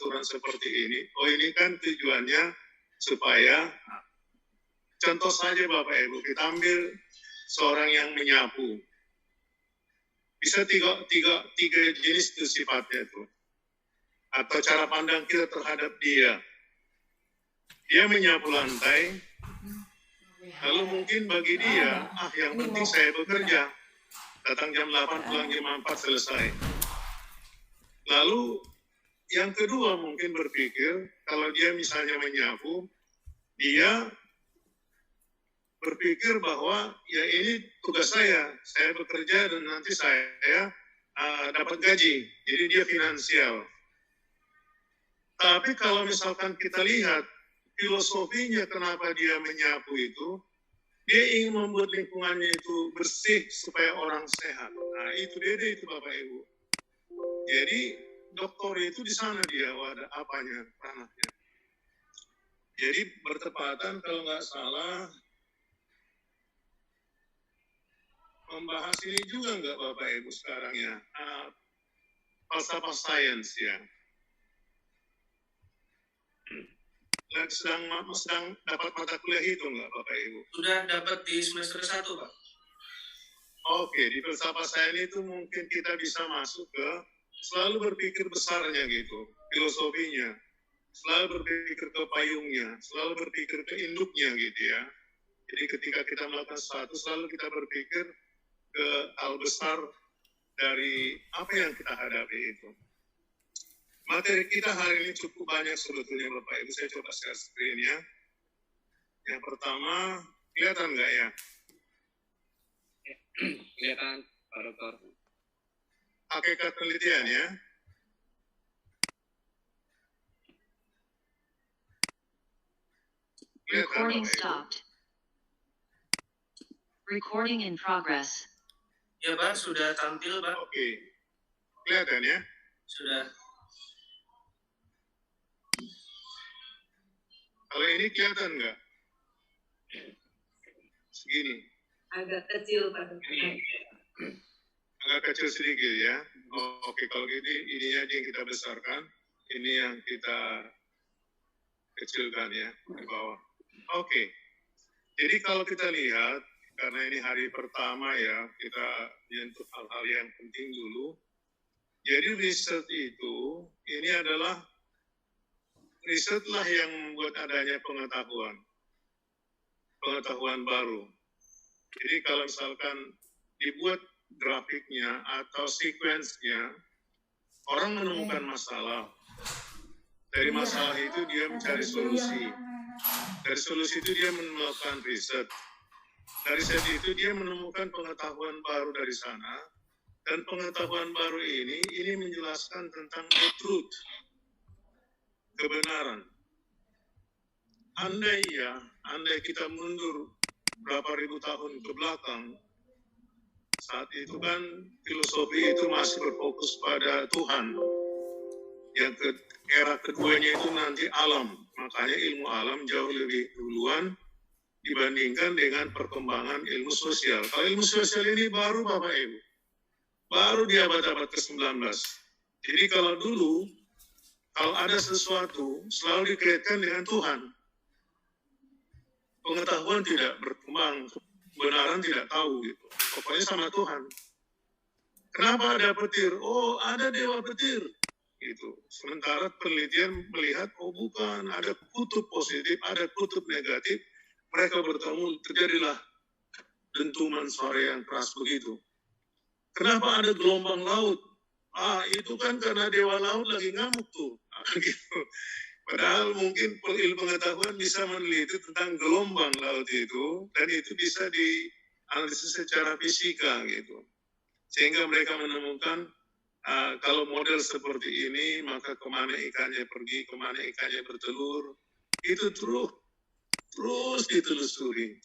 aturan seperti ini. Oh, ini kan tujuannya supaya, contoh saja Bapak Ibu, kita ambil seorang yang menyapu. Bisa tiga jenis itu sifatnya itu. Atau cara pandang kita terhadap dia. Dia menyapu lantai, lalu mungkin bagi dia, yang penting saya bekerja. Datang jam 8, pulang jam 4, selesai. Lalu yang kedua mungkin berpikir, kalau dia misalnya menyapu, dia berpikir bahwa ya ini tugas saya bekerja dan nanti saya dapat gaji, jadi dia finansial. Tapi kalau misalkan kita lihat filosofinya kenapa dia menyapu itu, dia ingin membuat lingkungannya itu bersih supaya orang sehat. Nah itu itu Bapak Ibu. Jadi dokter itu di sana dia wadah apanya ranahnya. Jadi bertepatan kalau nggak salah membahas ini juga nggak Bapak Ibu sekarang ya, falsafah sains ya. Sedang dapat mata kuliah itu nggak Bapak Ibu? Sudah dapat di semester 1 Pak. Oke, di falsafah sains itu mungkin kita bisa masuk ke selalu berpikir besarnya gitu, filosofinya. Selalu berpikir ke payungnya, selalu berpikir ke induknya gitu ya. Jadi ketika kita melakukan sesuatu, selalu kita berpikir ke hal besar dari apa yang kita hadapi itu. Materi kita hari ini cukup banyak sebetulnya Bapak Ibu. Saya coba share screen ya. Yang pertama, kelihatan nggak ya? Kelihatan, Pak Dokter. Hakikat penelitian ya. Recording stopped. Recording in progress. Ya Pak, sudah tampil Pak. Oke. Kelihatan ya? Sudah. Kalau ini kelihatan nggak? Segini. Agak kecil Pak Dokter. Agak kecil sedikit ya. Oke, kalau ini aja yang kita besarkan, ini yang kita kecilkan ya di bawah. Oke. Jadi kalau kita lihat, karena ini hari pertama ya, kita menyentuh hal-hal yang penting dulu. Jadi riset itu, ini adalah risetlah yang membuat adanya pengetahuan baru. Jadi kalau misalkan dibuat grafiknya atau sequence-nya, orang menemukan masalah. Dari masalah itu dia mencari solusi. Dari solusi itu dia melakukan riset. Dari riset itu dia menemukan pengetahuan baru dari sana. Dan pengetahuan baru ini menjelaskan tentang the truth. Kebenaran. Andai kita mundur berapa ribu tahun ke belakang, saat itu kan filosofi itu masih berfokus pada Tuhan. Yang era keduanya itu nanti alam. Makanya ilmu alam jauh lebih duluan dibandingkan dengan perkembangan ilmu sosial. Kalau ilmu sosial ini baru Bapak Ibu. Baru di abad-abad ke-19. Jadi kalau dulu, kalau ada sesuatu selalu dikaitkan dengan Tuhan. Pengetahuan tidak berkembang, kebenaran tidak tahu gitu. Pokoknya sama Tuhan. Kenapa ada petir? Oh, ada dewa petir. Gitu. Sementara penelitian melihat, oh bukan, ada kutub positif, ada kutub negatif. Mereka bertemu, terjadilah dentuman suara yang keras begitu. Kenapa ada gelombang laut? Itu kan karena dewa laut lagi ngamuk tuh. Gitu. Padahal mungkin ilmu pengetahuan bisa meneliti tentang gelombang laut itu, dan itu bisa dianalisis secara fisika gitu. Sehingga mereka menemukan kalau model seperti ini, maka kemana ikannya pergi, kemana ikannya bertelur, itu terus ditelusuri.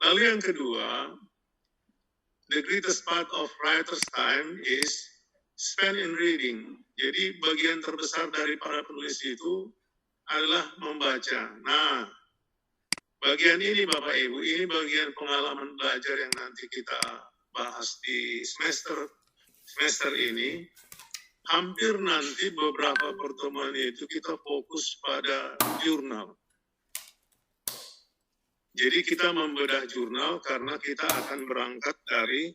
Lalu yang kedua, the greatest part of writer's time is spent in reading. Jadi bagian terbesar dari para penulis itu adalah membaca. Nah, bagian ini Bapak Ibu, ini bagian pengalaman belajar yang nanti kita bahas di semester ini. hampir nanti beberapa pertemuan itu kita fokus pada jurnal. Jadi kita membedah jurnal karena kita akan berangkat dari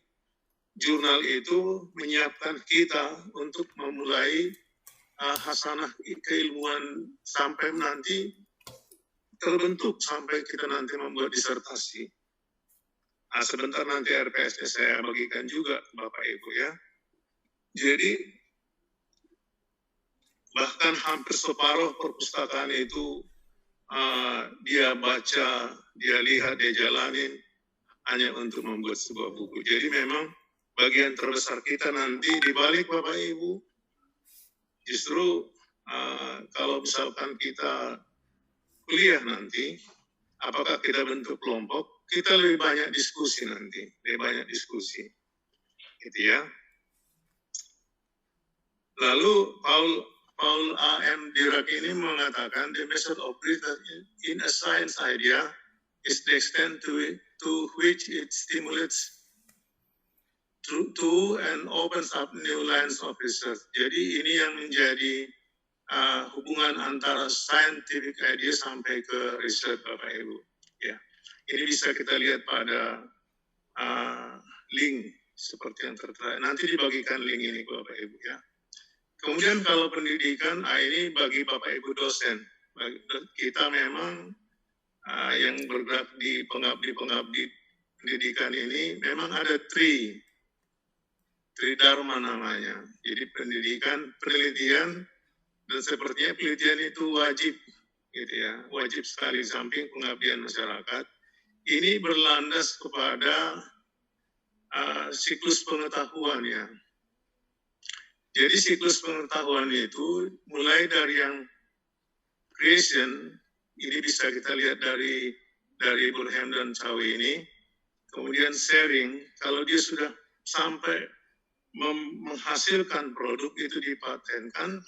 jurnal itu menyiapkan kita untuk memulai hasanah keilmuan sampai nanti terbentuk sampai kita nanti membuat disertasi. Nah, sebentar nanti RPS saya bagikan juga Bapak Ibu ya. Jadi bahkan hampir separuh perpustakaan itu dia baca, dia lihat, dia jalanin hanya untuk membuat sebuah buku. Jadi memang bagian terbesar kita nanti di balik Bapak Ibu justru kalau misalkan kita kuliah nanti, apakah kita bentuk kelompok, kita lebih banyak diskusi nanti, lebih banyak diskusi, gitu ya. Lalu Paul A.M. Dirac ini mengatakan the method of research in a science idea is the extent to which it stimulates to and opens up new lines of research. Jadi ini yang menjadi hubungan antara scientific idea sampai ke research Bapak Ibu. Ya, ini bisa kita lihat pada link seperti yang tertera. Nanti dibagikan link ini Bapak Ibu ya. Kemudian kalau pendidikan, ini bagi Bapak Ibu dosen. Kita memang yang bergerak di pengabdi pendidikan ini memang ada tri dharma namanya. Jadi pendidikan, penelitian, dan sepertinya penelitian itu wajib, gitu ya, wajib sekali samping pengabdian masyarakat. Ini berlandas kepada siklus pengetahuan ya. Jadi siklus pengetahuan itu mulai dari yang creation, ini bisa kita lihat dari Burham dan Cawi ini, kemudian sharing, kalau dia sudah sampai menghasilkan produk itu dipatenkan,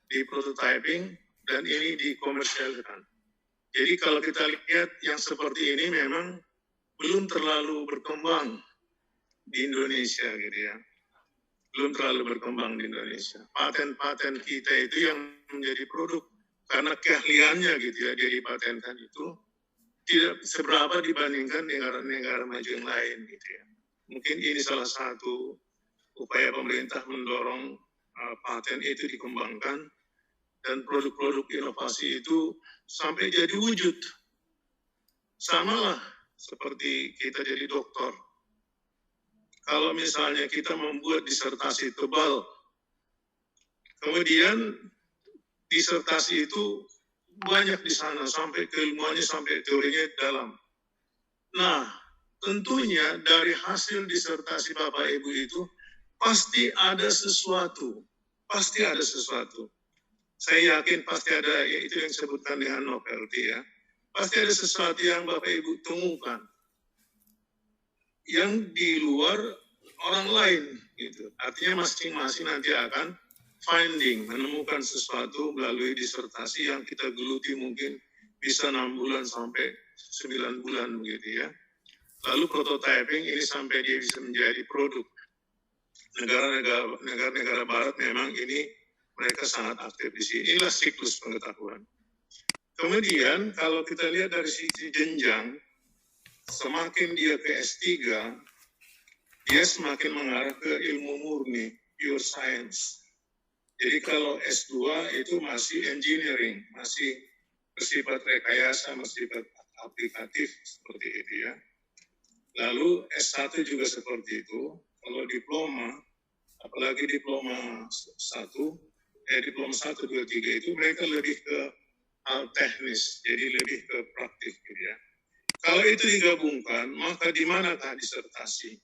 di prototyping, dan ini dikomersialkan. Jadi kalau kita lihat yang seperti ini memang belum terlalu berkembang di Indonesia gitu ya. Belum terlalu berkembang di Indonesia. Paten-paten kita itu yang menjadi produk karena keahliannya gitu ya, dia dipatenkan itu tidak seberapa dibandingkan negara-negara maju yang lain gitu ya. Mungkin ini salah satu upaya pemerintah mendorong paten itu dikembangkan dan produk-produk inovasi itu sampai jadi wujud. Samalah seperti kita jadi dokter. Kalau misalnya kita membuat disertasi tebal, kemudian disertasi itu banyak di sana, sampai keilmuannya, sampai teorinya dalam. Nah, tentunya dari hasil disertasi Bapak Ibu itu, pasti ada sesuatu. Pasti ada sesuatu. Saya yakin pasti ada, ya itu yang disebutkan dengan novelty ya. Pasti ada sesuatu yang Bapak Ibu temukan yang di luar orang lain gitu. Artinya masing-masing nanti akan menemukan sesuatu melalui disertasi yang kita geluti mungkin bisa 6 bulan sampai 9 bulan begitu ya. Lalu prototyping ini sampai dia bisa menjadi produk. Negara-negara barat memang ini mereka sangat aktif di sini. Inilah siklus pengetahuan. Kemudian kalau kita lihat dari sisi jenjang, semakin dia ke S3, dia semakin mengarah ke ilmu murni, pure science. Jadi kalau S2 itu masih engineering, masih bersifat rekayasa, bersifat aplikatif seperti itu ya. Lalu S1 juga seperti itu. Kalau diploma, apalagi diploma 1, diploma 1, 2, 3 itu mereka lebih ke hal teknis, jadi lebih ke praktik gitu ya. Kalau itu digabungkan, maka di manakah disertasi?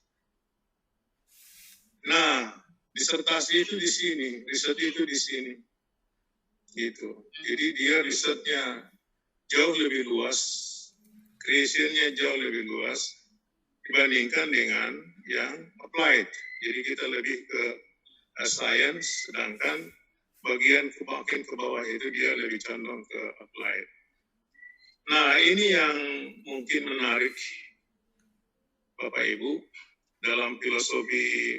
Nah, disertasi itu di sini, riset itu di sini. Gitu. Jadi dia risetnya jauh lebih luas, creation-nya jauh lebih luas dibandingkan dengan yang applied. Jadi kita lebih ke science, sedangkan bagian ke bawah itu dia lebih condong ke applied. Nah, ini yang mungkin menarik Bapak Ibu dalam filosofi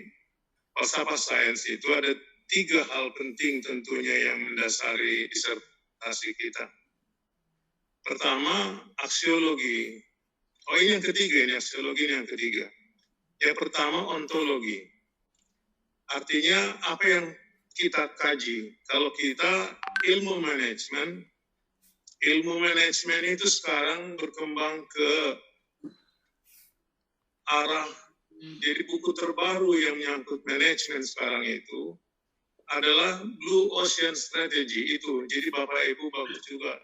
falsafah sains itu ada 3 hal penting tentunya yang mendasari disertasi kita. Pertama, aksiologi. Oh, ini yang ketiga, ini aksiologi ini yang ketiga. Yang pertama, ontologi. Artinya apa yang kita kaji. Kalau kita ilmu manajemen itu sekarang berkembang ke arah, jadi buku terbaru yang menyangkut manajemen sekarang itu adalah Blue Ocean Strategy itu. Jadi Bapak Ibu bagus juga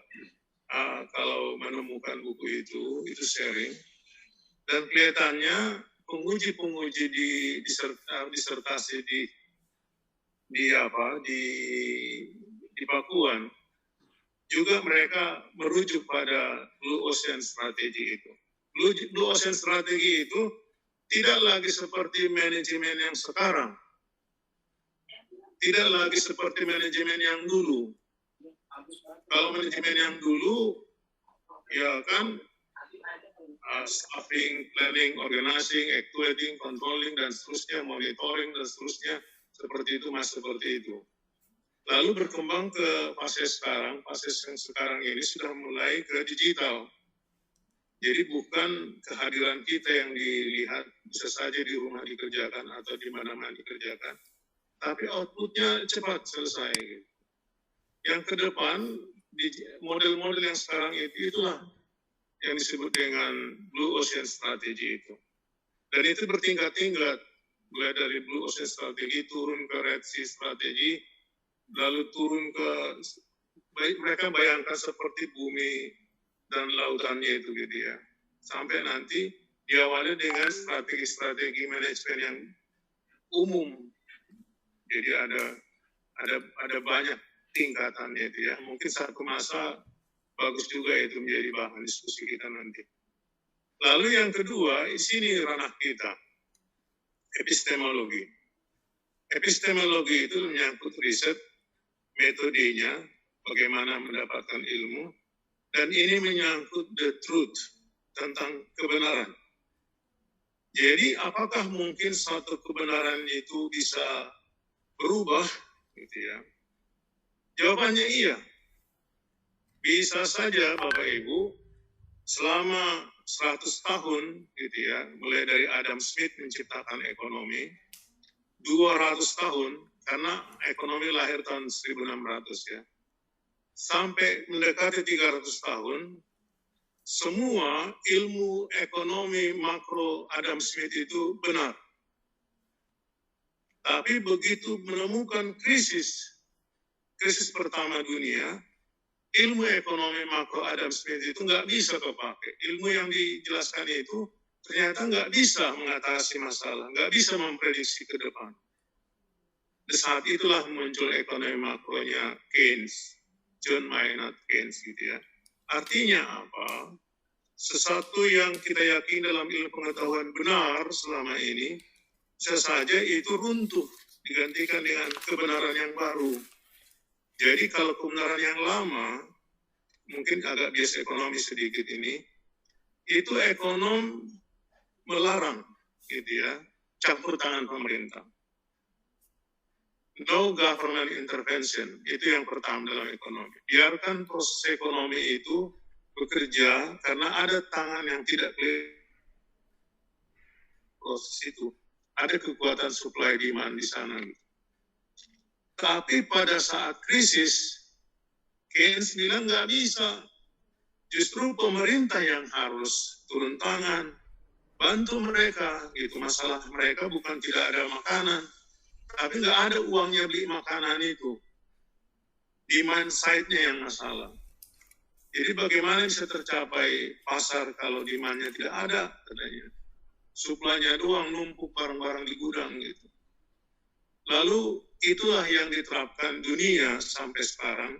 kalau menemukan buku itu sharing. Dan kelihatannya penguji di disertasi di Pakuan juga mereka merujuk pada Blue Ocean Strategy itu. Blue Ocean Strategy itu tidak lagi seperti manajemen yang sekarang. Tidak lagi seperti manajemen yang dulu. Kalau manajemen yang dulu, ya kan, staffing, planning, organizing, actuating, controlling, dan seterusnya, monitoring, dan seterusnya, seperti itu, seperti itu. Lalu berkembang ke fase yang sekarang ini sudah mulai ke digital. Jadi bukan kehadiran kita yang dilihat bisa saja di rumah dikerjakan atau di mana-mana dikerjakan, tapi outputnya cepat selesai. Yang ke depan, model-model yang sekarang itulah yang disebut dengan Blue Ocean Strategy itu. Dan itu bertingkat-tingkat, mulai dari Blue Ocean Strategy turun ke Red Sea Strategy, lalu turun ke, mereka bayangkan seperti bumi dan lautannya itu gitu ya. Sampai nanti diawali dengan strategi-strategi manajemen yang umum. Jadi ada banyak tingkatannya itu ya. Mungkin satu masa bagus juga itu menjadi bahan diskusi kita nanti. Lalu yang kedua, di sini ranah kita, epistemologi. Epistemologi itu menyangkut riset, metodenya, bagaimana mendapatkan ilmu, dan ini menyangkut the truth, tentang kebenaran. Jadi apakah mungkin suatu kebenaran itu bisa berubah, gitu ya? Jawabannya iya. Bisa saja Bapak Ibu, selama 100 tahun, gitu ya, mulai dari Adam Smith menciptakan ekonomi, 200 tahun, karena ekonomi lahir tahun 1600 ya, sampai mendekati 300 tahun, semua ilmu ekonomi makro Adam Smith itu benar. Tapi begitu menemukan krisis pertama dunia, ilmu ekonomi makro Adam Smith itu nggak bisa kepakai. Ilmu yang dijelaskan itu ternyata nggak bisa mengatasi masalah, nggak bisa memprediksi ke depan. Di saat itulah muncul ekonomi makronya Keynes, John Maynard Keynes gitu ya. Artinya apa? Sesuatu yang kita yakini dalam ilmu pengetahuan benar selama ini, bisa saja itu runtuh, digantikan dengan kebenaran yang baru. Jadi kalau kebenaran yang lama, mungkin agak bias ekonomi sedikit ini, itu ekonom melarang, gitu ya, campur tangan pemerintah. No government intervention, itu yang pertama dalam ekonomi. Biarkan proses ekonomi itu bekerja karena ada tangan yang tidak proses itu. Ada kekuatan supply demand di sana. Tapi pada saat krisis, Keynes bilang nggak bisa. Justru pemerintah yang harus turun tangan, bantu mereka. Gitu. Masalah mereka bukan tidak ada makanan, tapi nggak ada uangnya beli makanan itu. Demand side-nya yang masalah. Jadi bagaimana bisa tercapai pasar kalau demand-nya tidak ada, katanya. Suplainya doang numpuk barang-barang di gudang gitu. Lalu itulah yang diterapkan dunia sampai sekarang,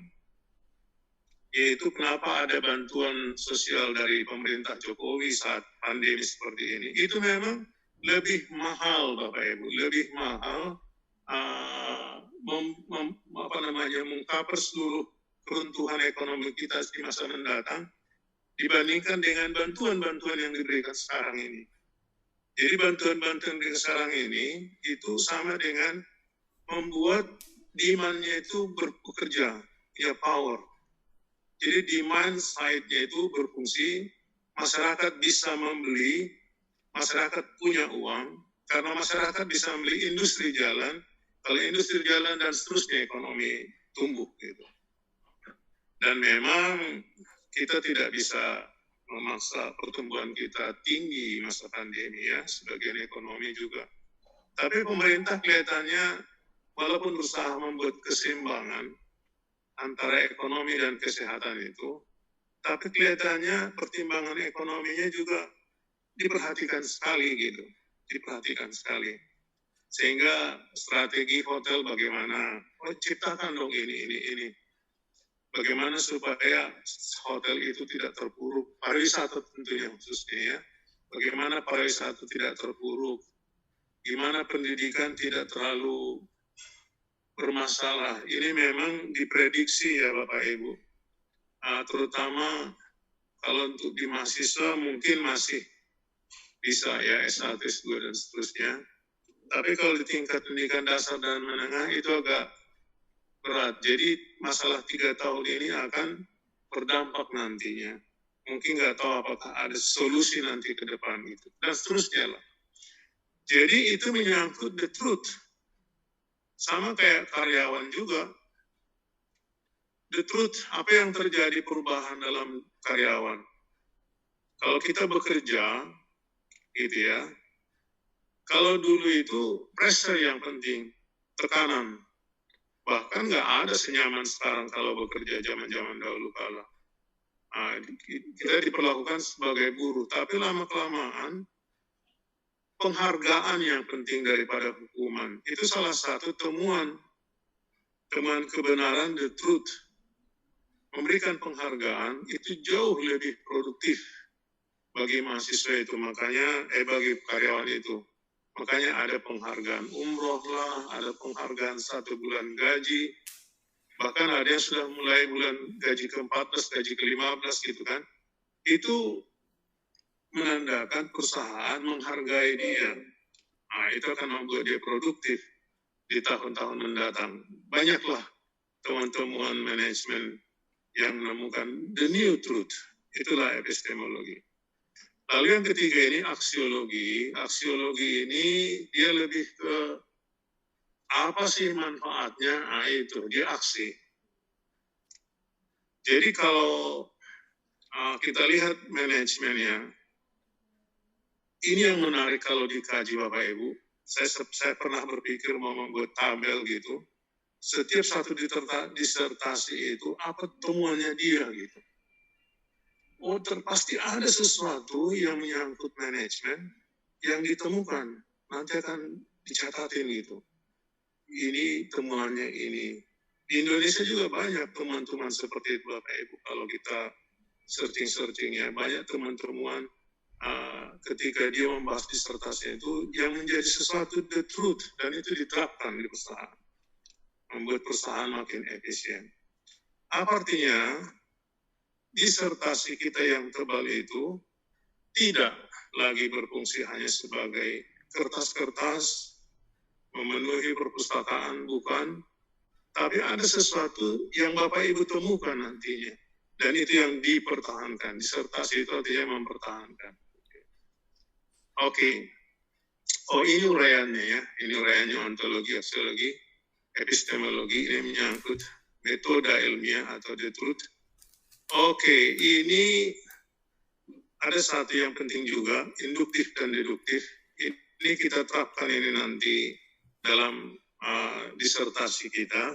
yaitu kenapa ada bantuan sosial dari pemerintah Jokowi saat pandemi seperti ini. Itu memang lebih mahal, Bapak Ibu, lebih mahal mengcover seluruh keruntuhan ekonomi kita di masa mendatang dibandingkan dengan bantuan-bantuan yang diberikan sekarang ini. Jadi bantuan-bantuan yang sekarang ini itu sama dengan membuat demand-nya itu bekerja, ya power. Jadi demand side-nya itu berfungsi, masyarakat bisa membeli, masyarakat punya uang, karena masyarakat bisa membeli industri jalan, kalau industri jalan dan seterusnya ekonomi tumbuh gitu. Dan memang kita tidak bisa memaksa pertumbuhan kita tinggi masa pandemi ya, sebagian ekonomi juga. Tapi pemerintah kelihatannya walaupun berusaha membuat keseimbangan antara ekonomi dan kesehatan itu, tapi kelihatannya pertimbangan ekonominya juga diperhatikan sekali gitu, diperhatikan sekali. Sehingga strategi hotel bagaimana, ciptakan dong ini. Bagaimana supaya hotel itu tidak terpuruk, pariwisata tentunya khususnya ya. Bagaimana pariwisata tidak terpuruk, gimana pendidikan tidak terlalu bermasalah. Ini memang diprediksi ya Bapak Ibu. Terutama kalau untuk di mahasiswa mungkin masih bisa ya S1, S2 dan seterusnya. Tapi kalau di tingkat pendidikan dasar dan menengah itu agak berat. Jadi masalah 3 tahun ini akan berdampak nantinya. Mungkin nggak tahu apakah ada solusi nanti ke depan gitu. Dan seterusnya lah. Jadi itu menyangkut the truth. Sama kayak karyawan juga. The truth, apa yang terjadi perubahan dalam karyawan. Kalau kita bekerja, gitu ya. Kalau dulu itu pressure yang penting, tekanan. Bahkan nggak ada senyaman sekarang kalau bekerja zaman-zaman dahulu kala. Kita diperlakukan sebagai buruh, tapi lama-kelamaan penghargaan yang penting daripada hukuman. Itu salah satu temuan kebenaran, the truth. Memberikan penghargaan itu jauh lebih produktif bagi mahasiswa itu, bagi karyawan itu. Makanya ada penghargaan umroh lah, ada penghargaan 1 bulan gaji, bahkan ada yang sudah mulai bulan gaji ke-14, gaji ke-15 gitu kan. Itu menandakan perusahaan menghargai dia. Itu akan membuat dia produktif di tahun-tahun mendatang. Banyaklah teman-teman manajemen yang menemukan the new truth. Itulah epistemologi. Lalu yang ketiga ini aksiologi. Aksiologi ini dia lebih ke apa sih manfaatnya? Itu dia aksi. Jadi kalau kita lihat manajemennya, ini yang menarik kalau dikaji Bapak Ibu. Saya pernah berpikir mau membuat tabel gitu. Setiap satu disertasi itu apa temuannya dia gitu. Pasti ada sesuatu yang menyangkut manajemen yang ditemukan. Nanti akan dicatatin gitu. Ini temuannya ini. Di Indonesia juga banyak teman-teman seperti itu Bapak Ibu. Kalau kita searching ya, banyak teman-teman ketika dia membahas disertasi itu yang menjadi sesuatu the truth. Dan itu diterapkan di perusahaan. Membuat perusahaan makin efisien. Apa artinya? Disertasi kita yang tebal itu tidak lagi berfungsi hanya sebagai kertas-kertas memenuhi perpustakaan, bukan, tapi ada sesuatu yang Bapak Ibu temukan nantinya, dan itu yang dipertahankan. Disertasi itu artinya mempertahankan. Oke. Ini uraiannya ya, ini uraiannya ontologi, aksiologi, epistemologi, ini menyangkut metode ilmiah atau the truth. Oke, ini ada satu yang penting juga, induktif dan deduktif. Ini kita terapkan ini nanti dalam disertasi kita.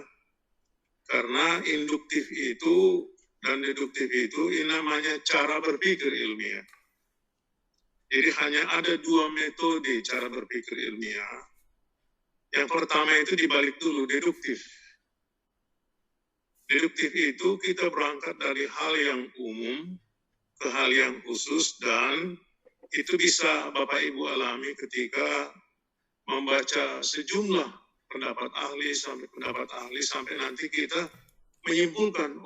Karena induktif itu dan deduktif itu ini namanya cara berpikir ilmiah. Jadi hanya ada 2 metode cara berpikir ilmiah. Yang pertama itu dibalik dulu, deduktif. Deduktif itu kita berangkat dari hal yang umum ke hal yang khusus, dan itu bisa Bapak Ibu alami ketika membaca sejumlah pendapat ahli sampai nanti kita menyimpulkan,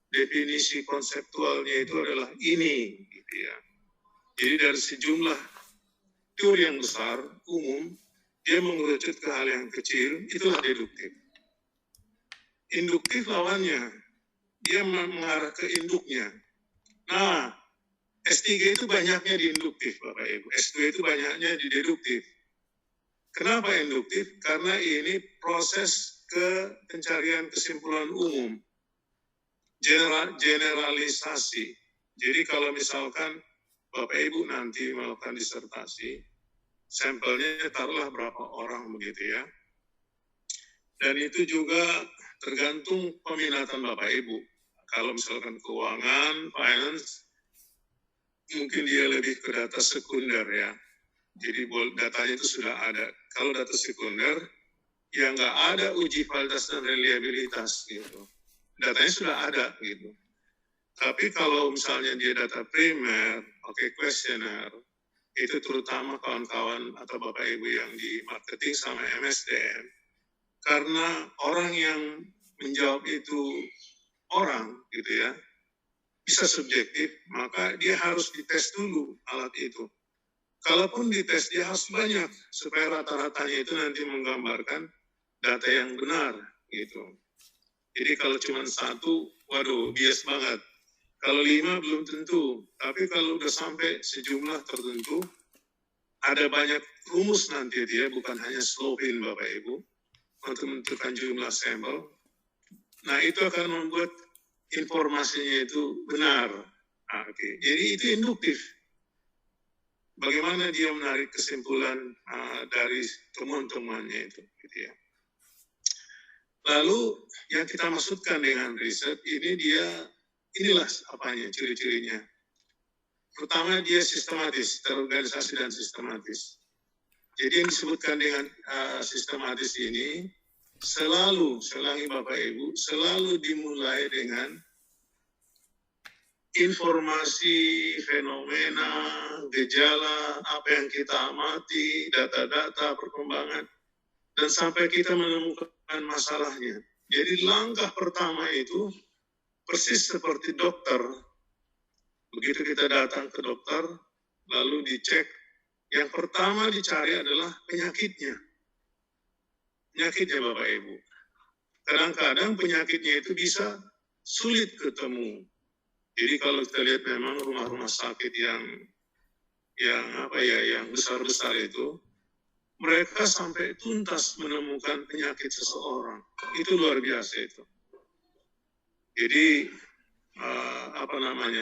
definisi konseptualnya itu adalah ini, gitu ya. Jadi dari sejumlah teori yang besar, umum, dia mengerucut ke hal yang kecil, itulah deduktif. Induktif lawannya, dia mengarah ke induknya. Nah, S3 itu banyaknya di induktif, Bapak Ibu. S2 itu banyaknya di deduktif. Kenapa induktif? Karena ini proses ke pencarian kesimpulan umum. Generalisasi. Jadi kalau misalkan Bapak Ibu nanti melakukan disertasi, sampelnya taruhlah berapa orang begitu ya. Dan itu juga tergantung peminatan Bapak Ibu. Kalau misalkan keuangan, finance, mungkin dia lebih ke data sekunder ya. Jadi datanya itu sudah ada. Kalau data sekunder, ya nggak ada uji validitas dan reliabilitas gitu. Datanya sudah ada gitu. Tapi kalau misalnya dia data primer, kuesioner, itu terutama kawan-kawan atau Bapak Ibu yang di marketing sama MSDM, karena orang yang menjawab itu orang gitu ya, bisa subjektif, maka dia harus dites dulu alat itu. Kalaupun dites dia harus banyak supaya rata-ratanya itu nanti menggambarkan data yang benar gitu. Jadi kalau cuma satu, waduh bias banget. Kalau 5 belum tentu, tapi kalau udah sampai sejumlah tertentu, ada banyak rumus nanti dia, bukan hanya slopin Bapak Ibu, untuk menentukan jumlah sampel. Nah itu akan membuat informasinya itu benar. Jadi itu induktif. Bagaimana dia menarik kesimpulan dari temuan-temuannya itu, gitu ya. Lalu yang kita maksudkan dengan riset ini inilah apanya, ciri-cirinya. Pertama dia sistematis, terorganisasi dan sistematis. Jadi yang disebutkan dengan sistematis ini selalu, selangi Bapak Ibu, selalu dimulai dengan informasi, fenomena, gejala, apa yang kita amati, data-data, perkembangan, dan sampai kita menemukan masalahnya. Jadi langkah pertama itu persis seperti dokter. Begitu kita datang ke dokter, lalu dicek, yang pertama dicari adalah penyakitnya. Penyakitnya Bapak Ibu. Kadang-kadang penyakitnya itu bisa sulit ketemu. Jadi kalau kita lihat memang rumah-rumah sakit yang besar-besar itu, mereka sampai tuntas menemukan penyakit seseorang. Itu luar biasa itu. Jadi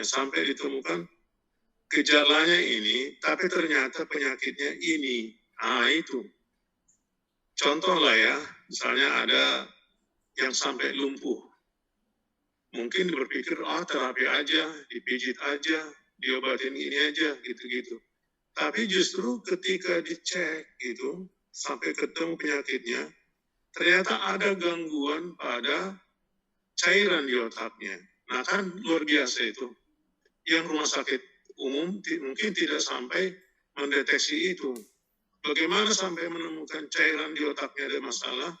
sampai ditemukan gejalanya ini, tapi ternyata penyakitnya ini. Itu. Contoh lah ya, misalnya ada yang sampai lumpuh. Mungkin berpikir, terapi aja, dipijit aja, diobatin ini aja, gitu-gitu. Tapi justru ketika dicek gitu, sampai ketemu penyakitnya, ternyata ada gangguan pada cairan di otaknya. Nah kan luar biasa itu. Yang rumah sakit umum mungkin tidak sampai mendeteksi itu. Bagaimana sampai menemukan cairan di otaknya ada masalah?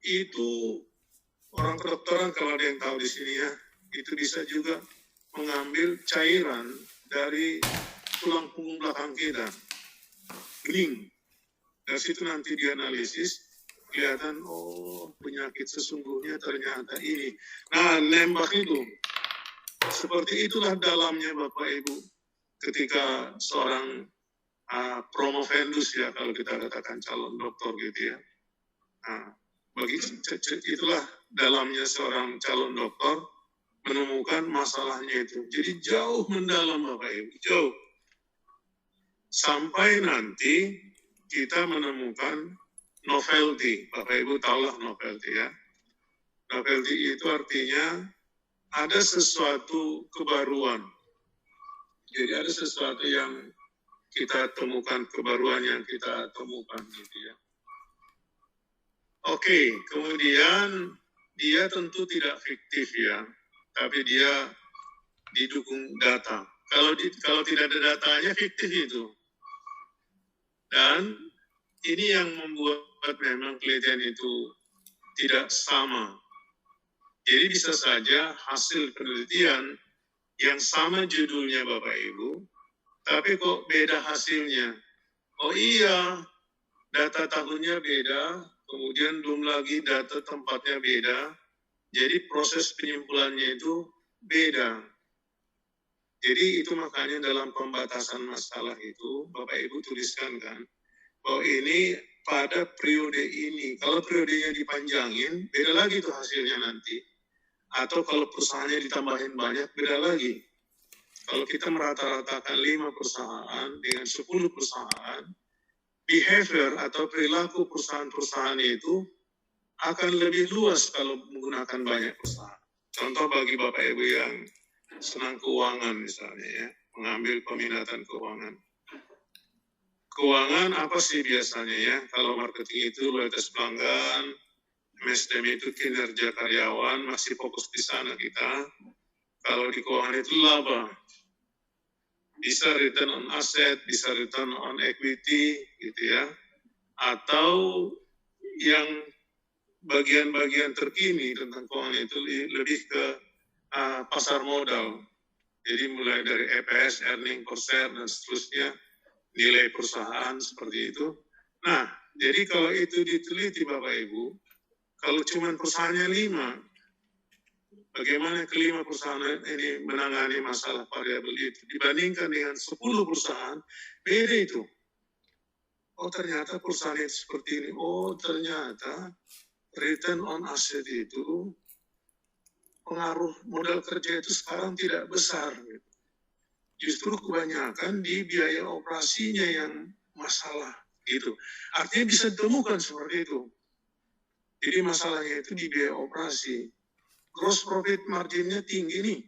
Itu orang kedokteran kalau ada yang tahu di sini ya, itu bisa juga mengambil cairan dari tulang punggung belakang kita, bening. Dari situ nanti dianalisis, kelihatan penyakit sesungguhnya ternyata ini. Nah, nembak itu. Seperti itulah dalamnya Bapak Ibu. Ketika seorang promovendus ya, kalau kita katakan calon dokter gitu ya. Itulah dalamnya seorang calon dokter menemukan masalahnya itu. Jadi jauh mendalam Bapak Ibu, jauh. Sampai nanti kita menemukan novelty. Bapak Ibu tahulah novelty ya. Novelty itu artinya ada sesuatu kebaruan. Jadi ada sesuatu yang kita temukan, kebaruan yang kita temukan gitu ya. Oke, kemudian dia tentu tidak fiktif ya, tapi dia didukung data. Kalau tidak ada datanya fiktif itu. Dan ini yang membuat memang penelitian itu tidak sama. Jadi bisa saja hasil penelitian yang sama judulnya Bapak Ibu, tapi kok beda hasilnya. Oh iya, data tahunnya beda, kemudian belum lagi data tempatnya beda, jadi proses penyimpulannya itu beda. Jadi itu makanya dalam pembatasan masalah itu, Bapak Ibu tuliskan kan, bahwa ini pada periode ini, kalau periodenya dipanjangin, beda lagi tuh hasilnya nanti. Atau kalau perusahaannya ditambahin banyak, beda lagi. Kalau kita merata-ratakan 5 perusahaan dengan 10 perusahaan, behavior atau perilaku perusahaan-perusahaan itu akan lebih luas kalau menggunakan banyak perusahaan. Contoh bagi Bapak Ibu yang senang keuangan misalnya ya, mengambil peminatan keuangan. Keuangan apa sih biasanya ya? Kalau marketing itu loyalitas pelanggan, MSDM itu kinerja karyawan, masih fokus di sana kita. Kalau di keuangan itu laba. Bisa return on asset, bisa return on equity gitu ya. Atau yang bagian-bagian terkini tentang keuangan itu lebih ke pasar modal. Jadi mulai dari EPS, earning per share, dan seterusnya, nilai perusahaan seperti itu. Nah, jadi kalau itu diteliti Bapak Ibu, kalau cuma perusahaannya 5, bagaimana kelima perusahaan ini menangani masalah variabel itu dibandingkan dengan 10 perusahaan, beda itu. Oh ternyata perusahaan itu seperti ini, oh ternyata return on asset itu pengaruh modal kerja itu sekarang tidak besar. Justru kebanyakan di biaya operasinya yang masalah. Gitu. Artinya bisa ditemukan seperti itu. Jadi masalahnya itu di biaya operasi. Gross profit marginnya tinggi nih.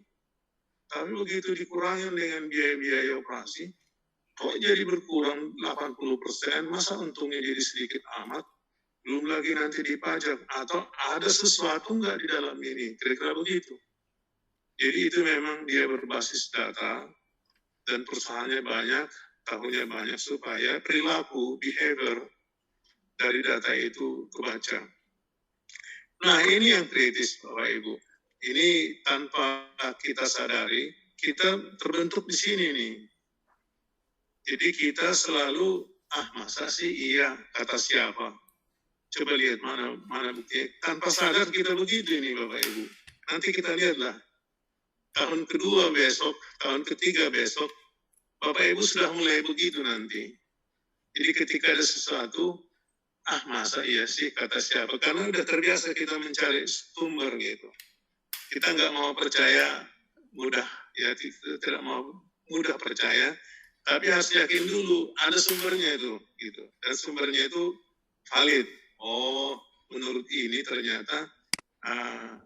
Tapi begitu dikurangin dengan biaya-biaya operasi, kok jadi berkurang 80%, masa untungnya jadi sedikit amat? Belum lagi nanti dipajak, atau ada sesuatu nggak di dalam ini, kira-kira begitu. Jadi itu memang dia berbasis data, dan perusahaannya banyak, tahunnya banyak, supaya perilaku, behavior dari data itu kebaca. Nah ini yang kritis Bapak Ibu. Ini tanpa kita sadari, kita terbentuk di sini nih. Jadi kita selalu, masa sih iya, kata siapa? Coba lihat mana buktinya. Tanpa sadar kita begitu ini Bapak Ibu. Nanti kita lihatlah. Tahun kedua besok, tahun ketiga besok, Bapak Ibu sudah mulai begitu nanti. Jadi ketika ada sesuatu, masa iya sih kata siapa? Karena udah terbiasa kita mencari sumber gitu. Kita nggak mau percaya mudah, ya tidak mau mudah percaya, tapi harus yakin dulu ada sumbernya itu, gitu. Dan sumbernya itu valid. Oh, menurut ini ternyata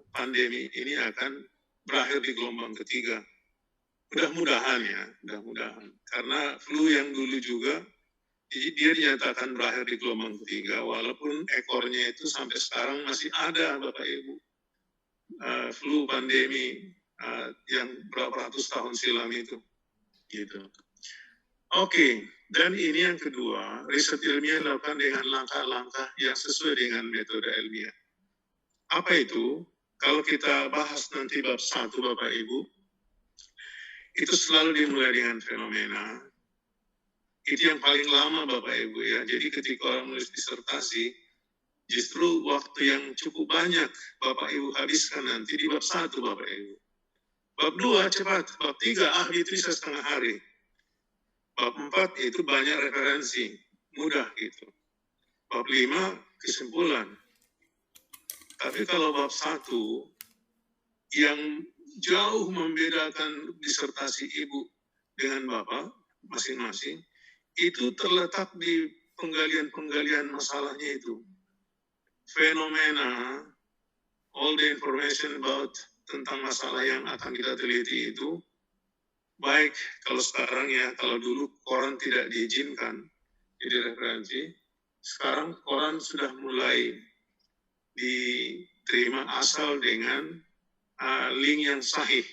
pandemi ini akan berakhir di gelombang ketiga. Mudah-mudahan ya, mudah-mudahan. Karena flu yang dulu juga, dia dinyatakan berakhir di gelombang ketiga, walaupun ekornya itu sampai sekarang masih ada, Bapak Ibu. Flu pandemi yang berapa ratus tahun silam itu. Gitu. Oke, dan ini yang kedua, riset ilmiah dilakukan dengan langkah-langkah yang sesuai dengan metode ilmiah. Apa itu? Kalau kita bahas nanti bab 1 Bapak Ibu, itu selalu dimulai dengan fenomena. Itu yang paling lama Bapak Ibu ya. Jadi ketika orang menulis disertasi, justru waktu yang cukup banyak Bapak Ibu habiskan nanti di bab 1 Bapak Ibu. Bab 2 cepat, bab 3 ahli itu bisa setengah hari. Bab 4 itu banyak referensi, mudah gitu. Bab 5 kesimpulan. Tapi kalau bab 1 yang jauh membedakan disertasi Ibu dengan Bapak masing-masing, itu terletak di penggalian-penggalian masalahnya itu. Fenomena, all the information about tentang masalah yang akan kita teliti itu, baik kalau sekarang ya, kalau dulu koran tidak diizinkan jadi referensi, sekarang koran sudah mulai diterima asal dengan link yang sahih.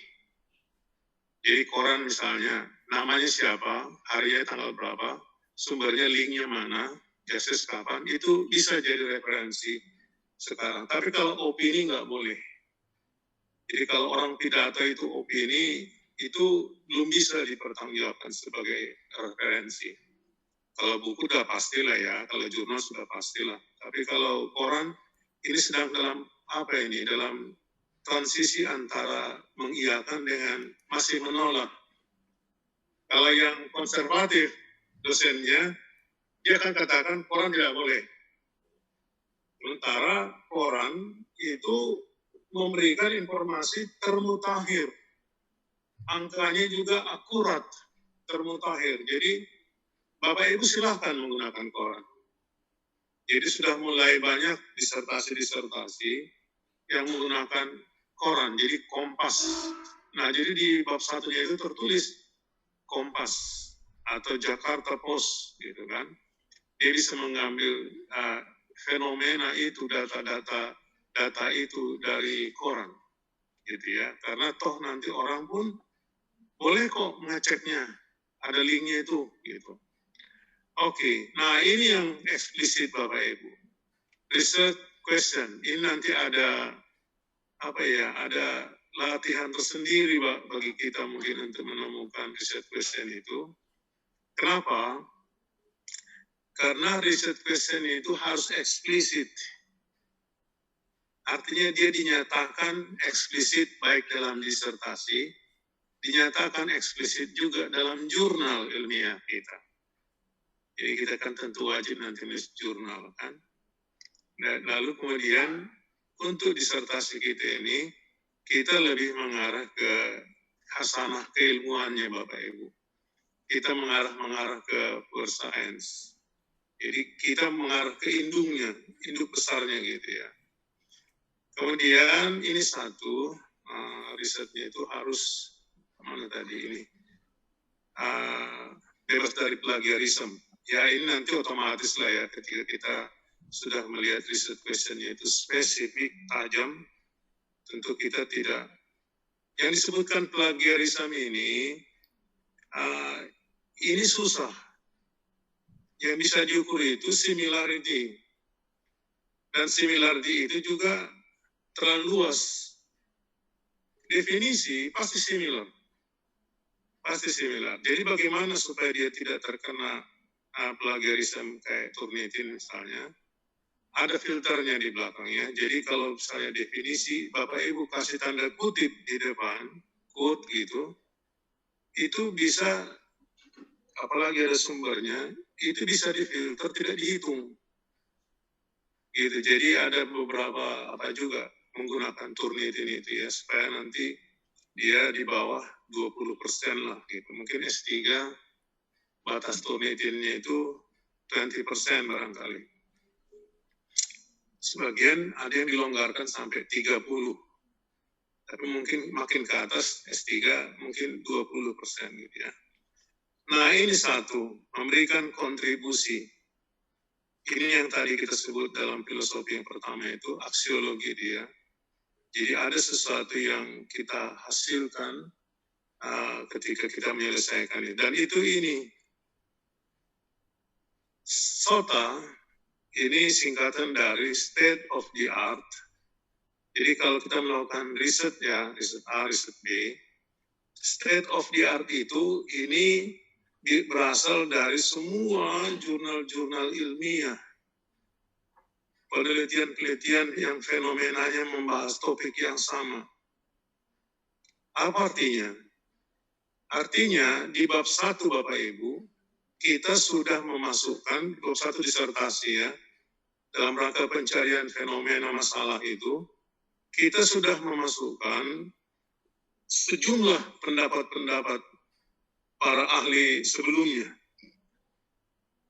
Jadi koran misalnya, namanya siapa, harinya tanggal berapa, sumbernya linknya mana, akses kapan, itu bisa jadi referensi sekarang. Tapi kalau opini nggak boleh. Jadi kalau orang pidato itu opini, itu belum bisa dipertanggungjawabkan sebagai referensi. Kalau buku udah pastilah ya, kalau jurnal sudah pastilah. Tapi kalau koran ini sedang dalam apa ini? Dalam transisi antara mengiyakan dengan masih menolak. Kalau yang konservatif dosennya, dia akan katakan koran tidak boleh. Sementara koran itu memberikan informasi termutakhir. Angkanya juga akurat, termutakhir. Jadi Bapak Ibu silahkan menggunakan koran. Jadi sudah mulai banyak disertasi-disertasi yang menggunakan koran, jadi Kompas. Nah, jadi di bab 1-nya itu tertulis Kompas atau Jakarta Post, gitu kan. Dia bisa mengambil fenomena itu, data itu dari koran, gitu ya. Karena toh nanti orang pun boleh kok ngeceknya, ada linknya itu, gitu. Oke, nah ini yang eksplisit Bapak Ibu. Research question, ini nanti ada apa ya? Ada latihan tersendiri bagi kita mungkin untuk menemukan research question itu. Kenapa? Karena research question itu harus eksplisit. Artinya dia dinyatakan eksplisit baik dalam disertasi, dinyatakan eksplisit juga dalam jurnal ilmiah kita. Jadi kita kan tentu wajib nanti nulis jurnal kan. Dan lalu kemudian untuk disertasi kita ini, kita lebih mengarah ke hasanah keilmuannya Bapak Ibu. Kita mengarah ke pure science. Jadi kita mengarah ke indungnya, induk besarnya gitu ya. Kemudian ini satu, risetnya itu harus, mana tadi ini, bebas dari plagiarisme. Ya ini nanti otomatis lah ya ketika kita sudah melihat research question-nya itu spesifik, tajam, tentu kita tidak. Yang disebutkan plagiarisme ini susah. Yang bisa diukur itu similarity. Dan similarity itu juga terlalu luas. Definisi pasti similar. Pasti similar. Jadi bagaimana supaya dia tidak terkena plagiarisme kayak Turnitin misalnya, ada filternya di belakangnya. Jadi kalau misalnya definisi, Bapak Ibu kasih tanda kutip di depan, quote gitu, itu bisa, apalagi ada sumbernya, itu bisa difilter, tidak dihitung. Gitu. Jadi ada beberapa apa juga menggunakan Turnitin itu ya, supaya nanti dia di bawah 20% lah gitu. Mungkin S3 batas Turnitinnya itu 20% barangkali. Sebagian ada yang dilonggarkan sampai 30. Tapi mungkin makin ke atas S3 mungkin 20% gitu ya. Nah ini satu, memberikan kontribusi. Ini yang tadi kita sebut dalam filosofi yang pertama itu, aksiologi dia. Jadi ada sesuatu yang kita hasilkan ketika kita menyelesaikan ini. Dan itu ini. SOTA ini singkatan dari state of the art. Jadi kalau kita melakukan riset ya, riset A, riset B, state of the art itu ini berasal dari semua jurnal-jurnal ilmiah. Penelitian-penelitian yang fenomenanya membahas topik yang sama. Apa artinya? Artinya di bab 1 Bapak Ibu, kita sudah memasukkan bab 1 disertasi ya, dalam rangka pencarian fenomena masalah itu, kita sudah memasukkan sejumlah pendapat-pendapat para ahli sebelumnya.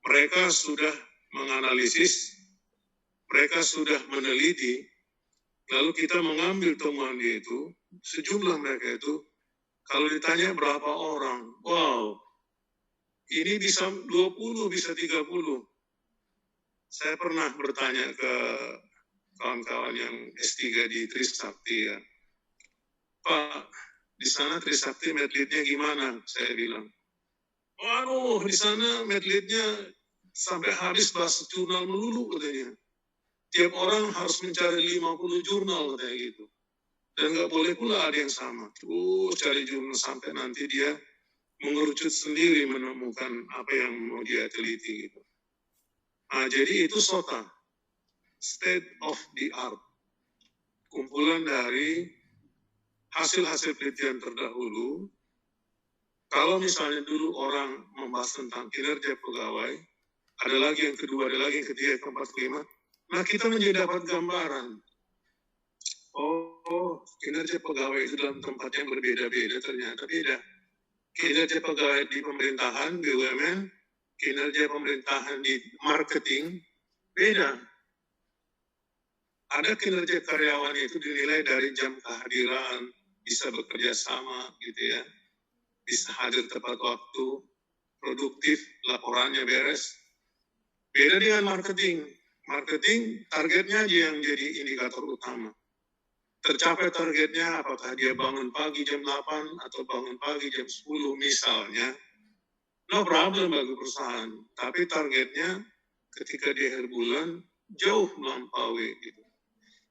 Mereka sudah menganalisis, mereka sudah meneliti, lalu kita mengambil temuan dia itu, sejumlah mereka itu, kalau ditanya berapa orang, wow, ini bisa 20, bisa 30. Saya pernah bertanya ke kawan-kawan yang S3 di Trisakti ya. Pak, di sana Trisakti medlitnya gimana? Saya bilang. Waduh, di sana medlitnya sampai habis bahas jurnal melulu katanya. Tiap orang harus mencari 50 jurnal katanya gitu. Dan nggak boleh pula ada yang sama. Terus cari jurnal sampai nanti dia mengerucut sendiri menemukan apa yang mau dia teliti gitu. Nah, jadi itu SOTA, state of the art, kumpulan dari hasil-hasil penelitian terdahulu. Kalau misalnya dulu orang membahas tentang kinerja pegawai, ada lagi yang kedua, ada lagi yang ketiga, keempat, kelima. Nah, kita menjadi dapat gambaran. Oh, kinerja pegawai itu dalam tempat yang berbeda-beda, ternyata beda. Kinerja pegawai di pemerintahan, BUMN, kinerja pemerintahan di marketing, beda. Ada kinerja karyawan itu dinilai dari jam kehadiran, bisa bekerja sama, gitu ya. Bisa hadir tepat waktu, produktif, laporannya beres. Beda dengan marketing. Marketing targetnya aja yang jadi indikator utama. Tercapai targetnya, apakah dia bangun pagi jam 8 atau bangun pagi jam 10 misalnya, no problem bagi perusahaan. Tapi targetnya ketika di akhir bulan jauh melampaui gitu.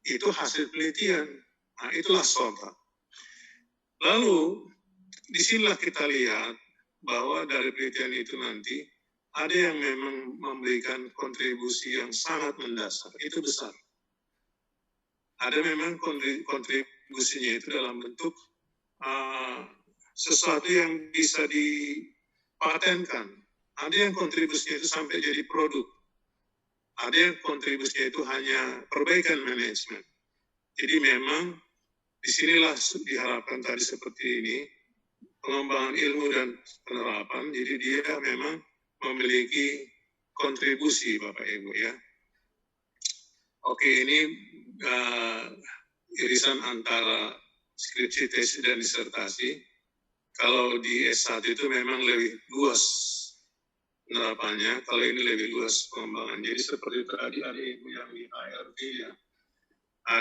Itu hasil penelitian. Nah, itulah SOTA. Lalu disinilah kita lihat bahwa dari penelitian itu nanti ada yang memang memberikan kontribusi yang sangat mendasar, itu besar. Ada memang kontribusinya itu dalam bentuk sesuatu yang bisa dipatenkan. Ada yang kontribusinya itu sampai jadi produk. Ada yang kontribusinya itu hanya perbaikan manajemen. Jadi memang disinilah diharapkan tadi seperti ini, pengembangan ilmu dan penerapan, jadi dia memang memiliki kontribusi Bapak Ibu ya. Oke, ini irisan antara skripsi, tesis, dan disertasi. Kalau di S1 itu memang lebih luas penerapannya, kalau ini lebih luas pengembangan. Jadi seperti tadi ada Ibu yang di ART ya.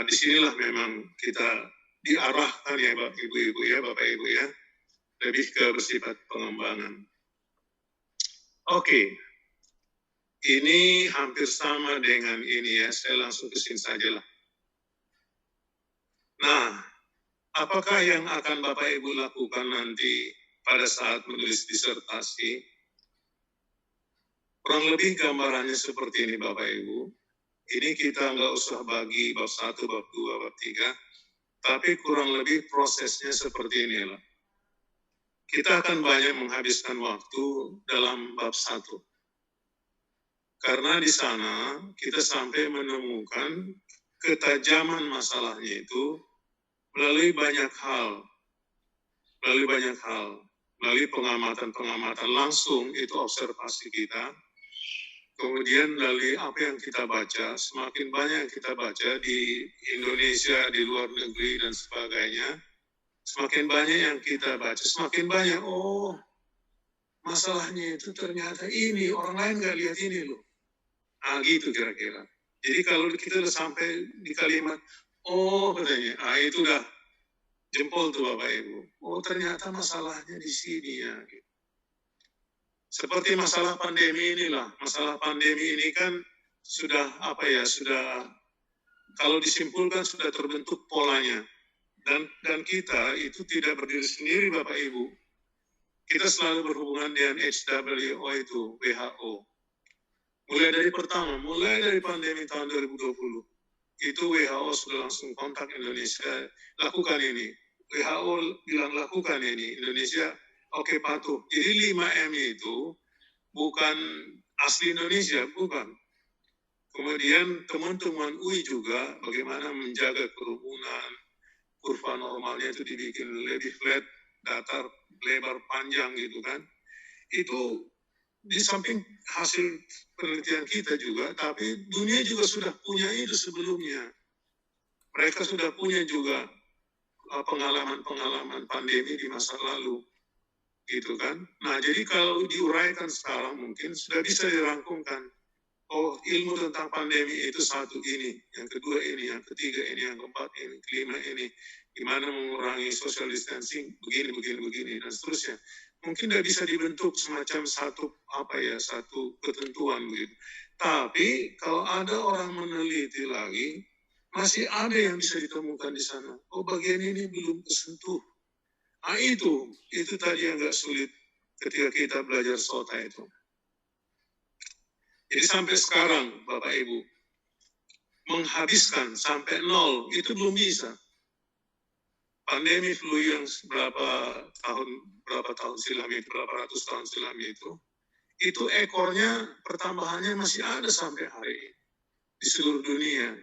Disinilah memang kita diarahkan ya Ibu-Ibu ya, Bapak Ibu ya, lebih ke bersifat pengembangan. Oke, ini hampir sama dengan ini ya, saya langsung ke sini saja lah. Nah, apakah yang akan Bapak Ibu lakukan nanti pada saat menulis disertasi? Kurang lebih gambarannya seperti ini Bapak Ibu. Ini kita nggak usah bagi bab 1, bab 2, bab 3, tapi kurang lebih prosesnya seperti inilah. Kita akan banyak menghabiskan waktu dalam bab 1. Karena di sana kita sampai menemukan ketajaman masalahnya itu melalui banyak hal. Melalui pengamatan langsung, itu observasi kita. Kemudian dari apa yang kita baca, semakin banyak yang kita baca di Indonesia, di luar negeri, dan sebagainya, semakin banyak yang kita baca, semakin banyak, oh masalahnya itu ternyata ini, orang lain nggak lihat ini loh. Ah gitu kira-kira. Jadi kalau kita udah sampai di kalimat, oh katanya, itu udah jempol tuh Bapak Ibu. Oh ternyata masalahnya di sini ya. Gitu. Seperti masalah pandemi inilah. Masalah pandemi ini kan sudah sudah kalau disimpulkan sudah terbentuk polanya. Dan kita itu tidak berdiri sendiri Bapak Ibu. Kita selalu berhubungan dengan WHO itu, WHO. Mulai dari pandemi tahun 2020. Itu WHO sudah langsung kontak Indonesia, lakukan ini. WHO bilang lakukan ini, Indonesia oke patuh. Jadi 5M itu bukan asli Indonesia, bukan. Kemudian teman-teman UI juga bagaimana menjaga kerumunan, kurva normalnya itu dibikin lebih flat, datar, lebar, panjang gitu kan. Itu di samping hasil penelitian kita juga, tapi dunia juga sudah punya itu sebelumnya. Mereka sudah punya juga pengalaman-pengalaman pandemi di masa lalu. Gitu kan. Nah, jadi kalau diuraikan sekarang mungkin sudah bisa dirangkumkan. Oh, ilmu tentang pandemi itu satu ini, yang kedua ini, yang ketiga ini, yang keempat ini, kelima ini, gimana mengurangi social distancing, begini, dan seterusnya. Mungkin tidak bisa dibentuk semacam satu ketentuan begitu. Tapi kalau ada orang meneliti lagi, masih ada yang bisa ditemukan di sana. Oh, bagian ini belum kesentuh. Nah itu tadi yang agak sulit ketika kita belajar SOTA itu. Jadi sampai sekarang, Bapak Ibu, menghabiskan sampai 0 itu belum bisa. Pandemi flu yang berapa tahun silam itu, berapa ratus tahun silam itu ekornya pertambahannya masih ada sampai hari ini di seluruh dunia.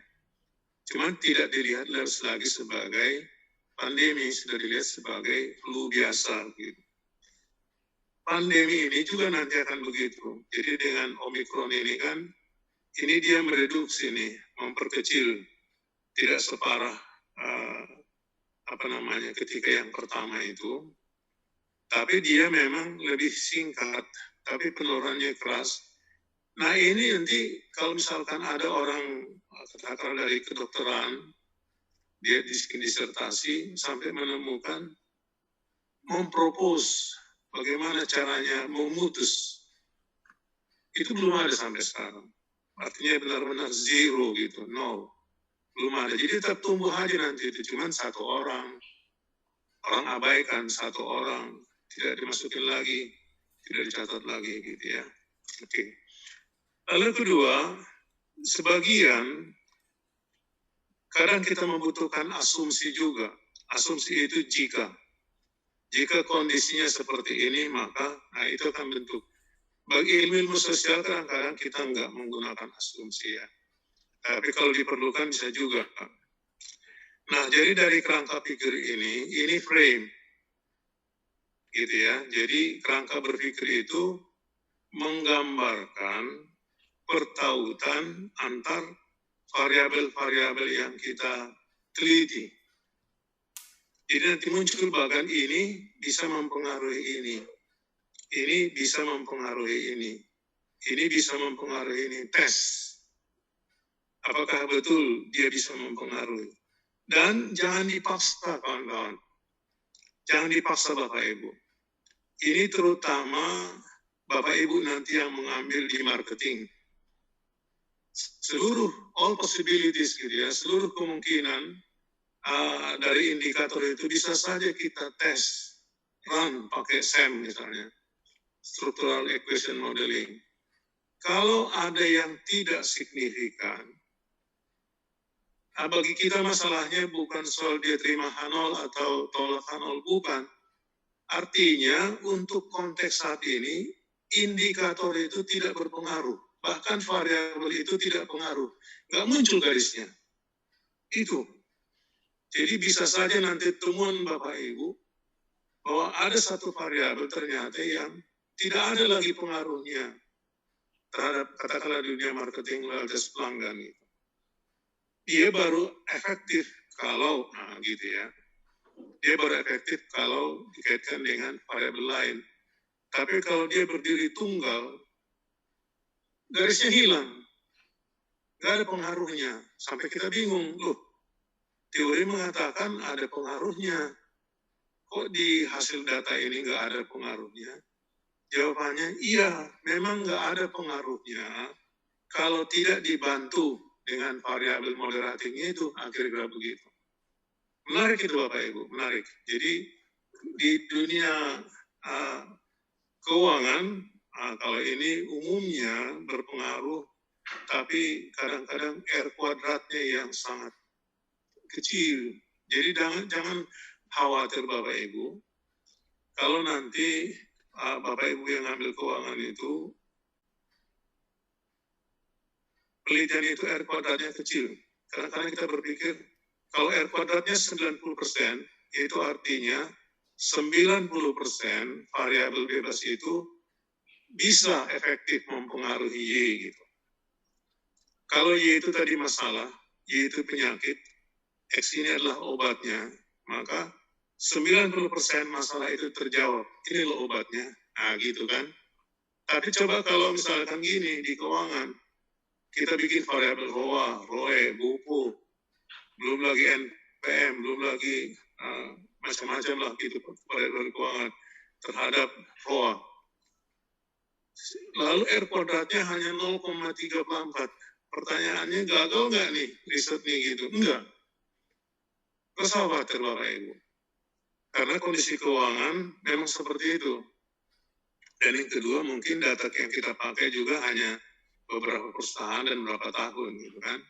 Cuman tidak dilihat lagi sebagai pandemi, sudah dilihat sebagai flu biasa. Gitu. Pandemi ini juga nanti akan begitu. Jadi dengan Omikron ini kan, ini dia mereduksi nih, memperkecil, tidak separah ketika yang pertama itu. Tapi dia memang lebih singkat, tapi penularannya keras. Nah ini nanti kalau misalkan ada orang katakan dari kedokteran, dia bikin disertasi sampai menemukan, mempropose bagaimana caranya memutus. Itu belum ada sampai sekarang. Artinya benar-benar zero gitu, nol. Belum ada. Jadi tetap tumbuh aja nanti itu. Cuman satu orang abaikan, satu orang tidak dimasukin lagi, tidak dicatat lagi gitu ya. Oke. Lalu kedua, sebagian kadang kita membutuhkan asumsi juga. Asumsi itu jika kondisinya seperti ini, maka itu akan bentuk. Bagi ilmu sosial kadang-kadang kita nggak menggunakan asumsi ya. Tapi kalau diperlukan bisa juga. Nah, jadi dari kerangka pikir ini frame. Gitu ya. Jadi kerangka berpikir itu menggambarkan pertautan antar variabel-variabel yang kita teliti. Jadi nanti muncul bahkan ini bisa mempengaruhi ini. Ini bisa mempengaruhi ini. Ini bisa mempengaruhi ini. Tes. Apakah betul dia bisa mempengaruhi? Dan jangan dipaksa, kawan-kawan. Jangan dipaksa Bapak Ibu. Ini terutama Bapak Ibu nanti yang mengambil di marketing. Seluruh, all possibilities gitu ya, seluruh kemungkinan dari indikator itu bisa saja kita tes, run pakai SEM misalnya. Structural Equation Modeling. Kalau ada yang tidak signifikan, bagi kita masalahnya bukan soal dia terima H0 atau tolak H0, bukan. Artinya untuk konteks saat ini, indikator itu tidak berpengaruh. Bahkan variabel itu tidak pengaruh. Nggak muncul garisnya. Itu. Jadi bisa saja nanti temuan Bapak Ibu, bahwa ada satu variabel ternyata yang tidak ada lagi pengaruhnya terhadap katakanlah dunia marketing loyalitas pelanggan itu. Dia baru efektif kalau, gitu ya. Dia baru efektif kalau dikaitkan dengan variabel lain. Tapi kalau dia berdiri tunggal, garisnya hilang. Nggak ada pengaruhnya. Sampai kita bingung, loh, teori mengatakan ada pengaruhnya. Kok di hasil data ini nggak ada pengaruhnya? Jawabannya, iya, memang nggak ada pengaruhnya kalau tidak dibantu dengan variabel moderatingnya itu, kira-kira begitu. Menarik itu Bapak Ibu, menarik. Jadi di dunia keuangan, kalau ini umumnya berpengaruh, tapi kadang-kadang R kuadratnya yang sangat kecil. Jadi jangan khawatir Bapak Ibu, kalau nanti Bapak Ibu yang ambil keuangan itu, penelitian itu R kuadratnya kecil. Kadang-kadang kita berpikir, kalau R kuadratnya 90%, itu artinya 90% variabel bebas itu bisa efektif mempengaruhi Y gitu. Kalau Y itu tadi masalah, Y itu penyakit, X ini adalah obatnya, maka 90% masalah itu terjawab. Ini loh obatnya. Nah gitu kan. Tapi coba kalau misalkan gini di keuangan, kita bikin variabel ROA, ROE, BUPU, belum lagi NPM, belum lagi macam-macam lah gitu variabel keuangan terhadap ROA. Lalu R kuadratnya hanya 0,34. Pertanyaannya gagal nggak nih riset nih gitu? Enggak. Terus khawatir Bapak Ibu. Karena kondisi keuangan memang seperti itu. Dan yang kedua mungkin data yang kita pakai juga hanya beberapa perusahaan dan beberapa tahun gitu kan.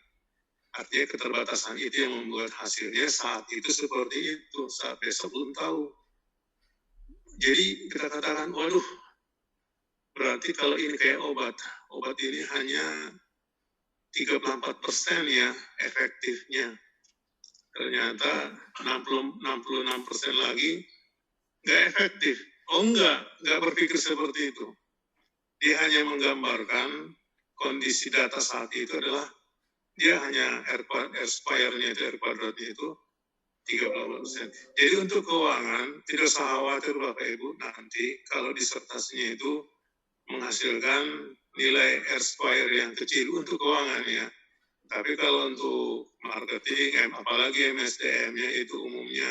Artinya keterbatasan itu yang membuat hasilnya saat itu seperti itu, saat besok belum tahu. Jadi kita katakan, waduh, berarti kalau ini kayak obat ini hanya 34% ya efektifnya. Ternyata 66% lagi nggak efektif. Oh nggak berpikir seperti itu. Dia hanya menggambarkan kondisi data saat itu adalah dia hanya R-square-nya itu, R kuadratnya itu 34%. Jadi untuk keuangan, tidak usah khawatir Bapak Ibu, nanti kalau disertasinya itu menghasilkan nilai R-square yang kecil untuk keuangan ya. Tapi kalau untuk marketing, apalagi MSDM-nya itu umumnya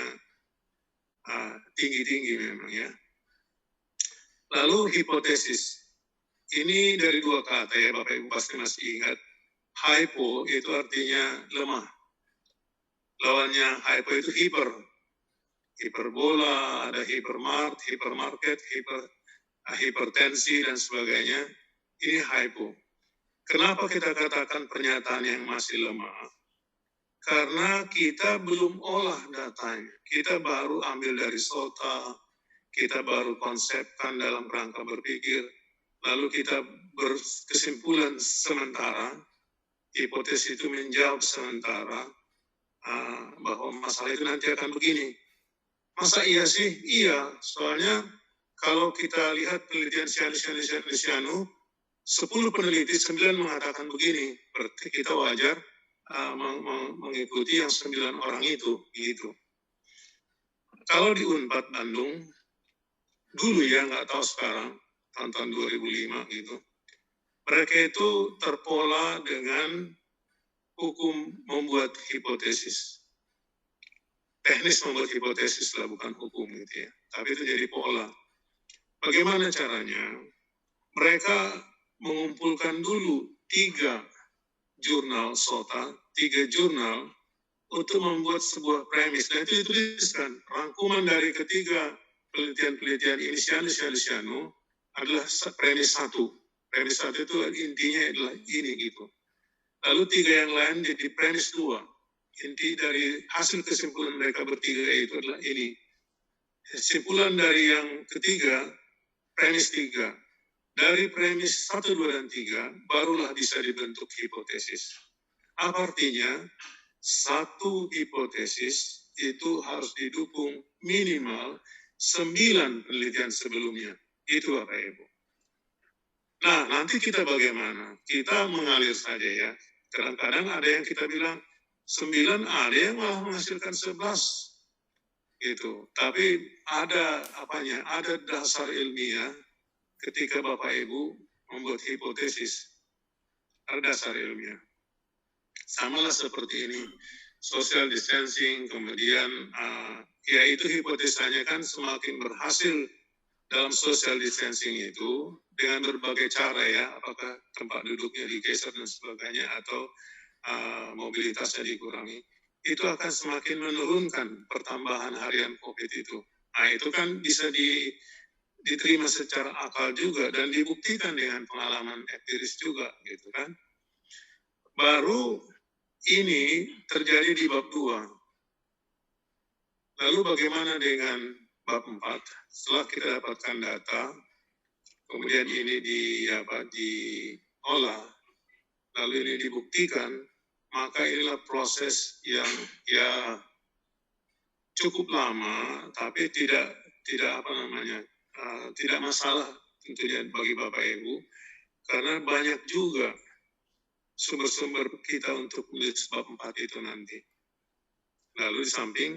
tinggi-tinggi memang ya. Lalu hipotesis. Ini dari dua kata ya Bapak Ibu pasti masih ingat. Hypo itu artinya lemah. Lawannya hypo itu hiper. Hiperbola, ada hipermarket, hipertensi dan sebagainya. Ini hypo. Kenapa kita katakan pernyataan yang masih lemah? Karena kita belum olah datanya. Kita baru ambil dari SOTA, kita baru konsepkan dalam rangka berpikir, lalu kita berkesimpulan sementara, hipotesis itu menjawab sementara, bahwa masalah itu nanti akan begini. Masa iya sih? Iya, soalnya kalau kita lihat penelitian Sianu, 10 peneliti, 9 mengatakan begini, berarti kita wajar mengikuti yang 9 orang itu, gitu. Kalau di Unpad Bandung, dulu ya, nggak tahu sekarang, tahun 2005 gitu, mereka itu terpola dengan hukum membuat hipotesis. Teknis membuat hipotesis lah, bukan hukum gitu ya. Tapi itu jadi pola. Bagaimana caranya? Mereka mengumpulkan dulu 3 jurnal SOTA, 3 jurnal untuk membuat sebuah premis. Dan itu dituliskan. Rangkuman dari ketiga penelitian-penelitian ini, Sianu, adalah premis 1. Premis 1 itu intinya adalah ini gitu. Lalu 3 yang lain jadi premis 2. Inti dari hasil kesimpulan mereka bertiga itu adalah ini. Kesimpulan dari yang ketiga, premis 3. Dari premis 1, 2, dan 3, barulah bisa dibentuk hipotesis. Apa artinya? Satu hipotesis itu harus didukung minimal 9 penelitian sebelumnya. Itu Bapak Ibu. Nah, nanti kita bagaimana? Kita mengalir saja ya. Kadang-kadang ada yang kita bilang 9, ada yang malah menghasilkan 11. Gitu. Tapi ada apanya? Ada dasar ilmiah ketika Bapak Ibu membuat hipotesis. Ada dasar ilmiah. Samalah seperti ini. Social distancing, kemudian ya itu hipotesanya kan semakin berhasil dalam social distancing itu dengan berbagai cara ya, apakah tempat duduknya digeser dan sebagainya atau mobilitasnya dikurangi, itu akan semakin menurunkan pertambahan harian COVID itu. Nah itu kan bisa diterima secara akal juga dan dibuktikan dengan pengalaman empiris juga gitu kan. Baru ini terjadi di bab 2. Lalu bagaimana dengan bab 4? Setelah kita dapatkan data, kemudian ini diolah, lalu ini dibuktikan, maka inilah proses yang ya cukup lama, tapi tidak tidak masalah tentunya bagi Bapak Ibu, karena banyak juga sumber-sumber kita untuk menulis bab 4 itu nanti. Lalu di samping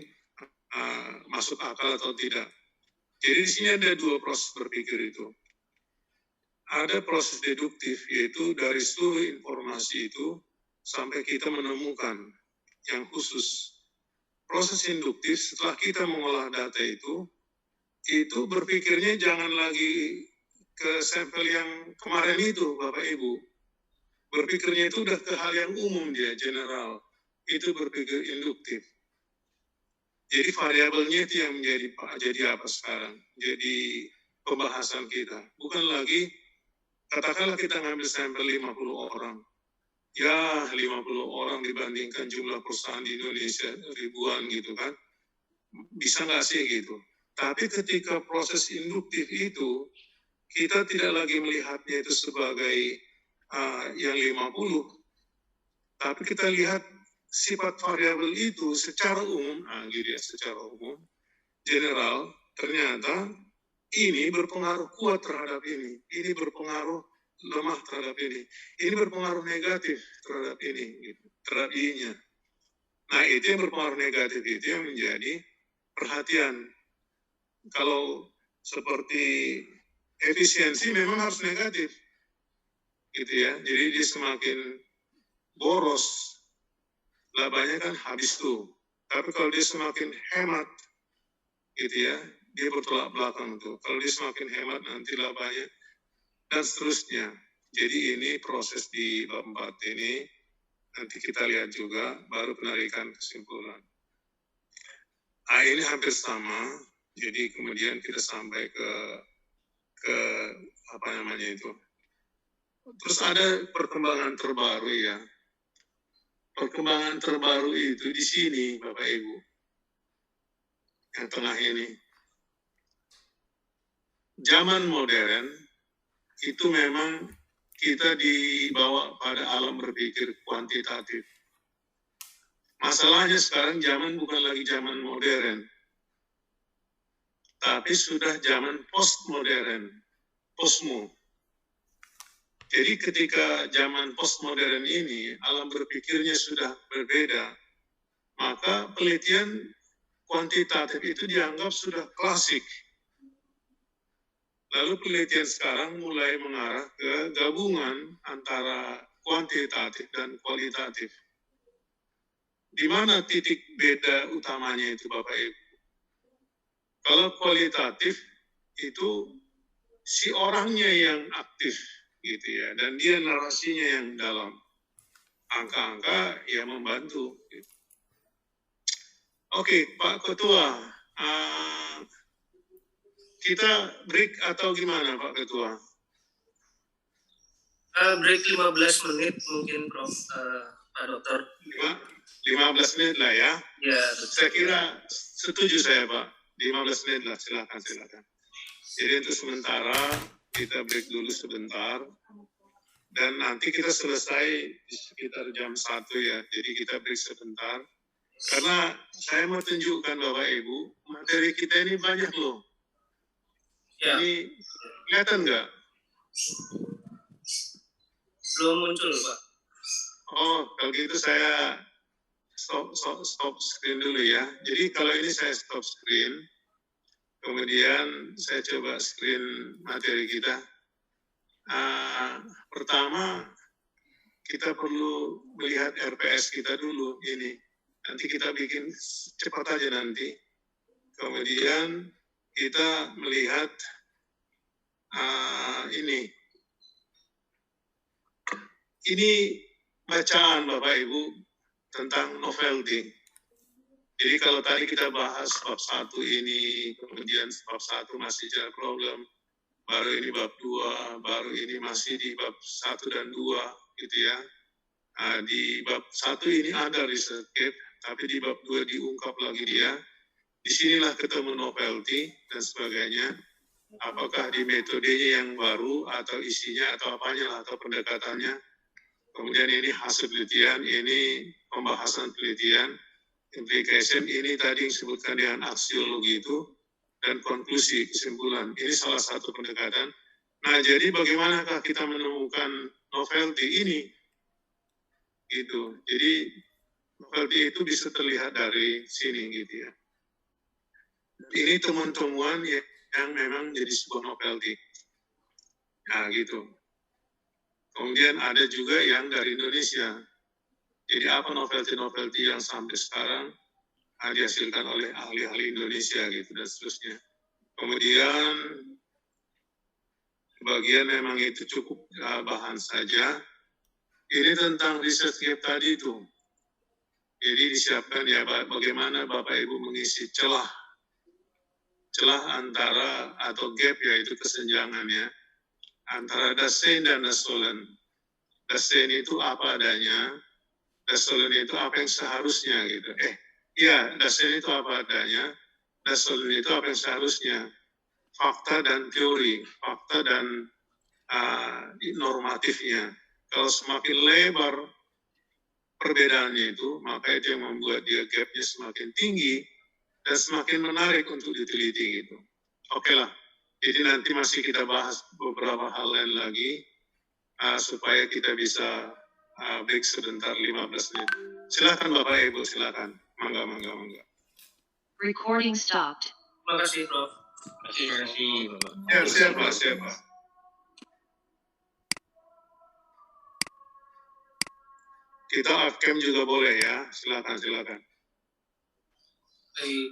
masuk akal atau tidak. Jadi di sini ada 2 proses berpikir itu. Ada proses deduktif, yaitu dari seluruh informasi itu sampai kita menemukan yang khusus. Proses induktif, setelah kita mengolah data itu berpikirnya jangan lagi ke sampel yang kemarin itu, Bapak Ibu. Berpikirnya itu udah ke hal yang umum dia, general. Itu berpikir induktif. Jadi variabelnya itu yang jadi apa sekarang? Jadi pembahasan kita. Bukan lagi, katakanlah kita ngambil sampel 50 orang. Ya, 50 orang dibandingkan jumlah perusahaan di Indonesia ribuan gitu kan. Bisa nggak sih gitu? Tapi ketika proses induktif itu, kita tidak lagi melihatnya itu sebagai yang 50, tapi kita lihat sifat variabel itu secara umum, gitu ya, secara umum, general, ternyata ini berpengaruh kuat terhadap ini berpengaruh lemah terhadap ini berpengaruh negatif terhadap ini, gitu, terhadap I-nya. Nah, itu yang berpengaruh negatif itu yang menjadi perhatian. Kalau seperti efisiensi memang harus negatif, gitu ya. Jadi dia semakin boros, labanya kan habis tuh. Tapi kalau dia semakin hemat, gitu ya, dia bertolak belakang tuh. Kalau dia semakin hemat nanti labanya dan seterusnya. Jadi ini proses di bab 4 ini nanti kita lihat juga baru penarikan kesimpulan. Ini hampir sama. Jadi kemudian kita sampai ke apa namanya itu. Terus ada perkembangan terbaru ya. Perkembangan terbaru itu di sini Bapak Ibu. Yang tengah ini. Zaman modern itu memang kita dibawa pada alam berpikir kuantitatif. Masalahnya sekarang zaman bukan lagi zaman modern, tapi sudah zaman postmodern, posmo. Jadi ketika zaman postmodern ini, alam berpikirnya sudah berbeda, maka penelitian kuantitatif itu dianggap sudah klasik. Lalu penelitian sekarang mulai mengarah ke gabungan antara kuantitatif dan kualitatif. Di mana titik beda utamanya itu Bapak Ibu? Kalau kualitatif itu si orangnya yang aktif gitu ya, dan dia narasinya yang dalam. Angka-angka ya membantu. Gitu. Oke, Pak Ketua, kita break atau gimana Pak Ketua? Break 15 menit mungkin Prof. Pak Dokter. 15 menit lah ya. Ya, Saya kira setuju saya Pak. 15 menit lah, silakan. Jadi untuk sementara kita break dulu sebentar. Dan nanti kita selesai di sekitar jam 1 ya. Jadi kita break sebentar. Karena saya mau tunjukkan Bapak Ibu, materi kita ini banyak loh. ya. Ini kelihatan nggak? Belum muncul Pak. Oh, kalau gitu saya stop screen dulu ya. Jadi kalau ini saya stop screen, kemudian saya coba screen materi kita. Pertama, kita perlu melihat RPS kita dulu ini. Nanti kita bikin cepat aja nanti. Kemudian kita melihat ini. Ini bacaan Bapak Ibu tentang novelty. Jadi kalau tadi kita bahas bab 1 ini, kemudian bab 1 masih general problem, baru ini bab 2, baru ini masih di bab 1 dan 2 gitu ya. Di bab 1 ini ada research gap, tapi di bab 2 diungkap lagi dia. Disinilah ketemu novelty dan sebagainya. Apakah di metodenya yang baru atau isinya atau apanya lah, atau pendekatannya. Kemudian ini hasil penelitian, ini pembahasan penelitian, implication, ini tadi yang disebutkan dengan aksiologi itu, dan konklusi, kesimpulan. Ini salah satu pendekatan. Nah, jadi bagaimanakah kita menemukan novelty ini? Gitu. Jadi, novelty itu bisa terlihat dari sini, gitu ya. Ini temuan-temuan yang memang jadi sebuah novelty. Nah, gitu. Kemudian ada juga yang dari Indonesia. Jadi apa novelty yang sampai sekarang dihasilkan oleh ahli-ahli Indonesia gitu dan seterusnya. Kemudian bagian memang itu cukup bahan saja. Ini tentang research gap tadi itu. Jadi disiapkan ya bagaimana Bapak Ibu mengisi celah celah antara atau gap, yaitu kesenjangannya antara Dasein dan Dasolen. Dasein itu apa adanya, Dasolen itu apa yang seharusnya gitu. Dasein itu apa adanya, Dasolen itu apa yang seharusnya. Fakta dan teori, fakta dan normatifnya. Kalau semakin lebar perbedaannya itu, maka itu yang membuat dia gapnya semakin tinggi dan semakin menarik untuk diteliti gitu. Oke lah, jadi nanti masih kita bahas beberapa hal lain lagi supaya kita bisa break sebentar 15 menit. Silakan Bapak Ibu, silakan. Mangga. Recording stopped. Terima kasih, Prof. Terima kasih, Bapak. Ya, siapa? Kita off cam juga boleh ya, silakan. Baik.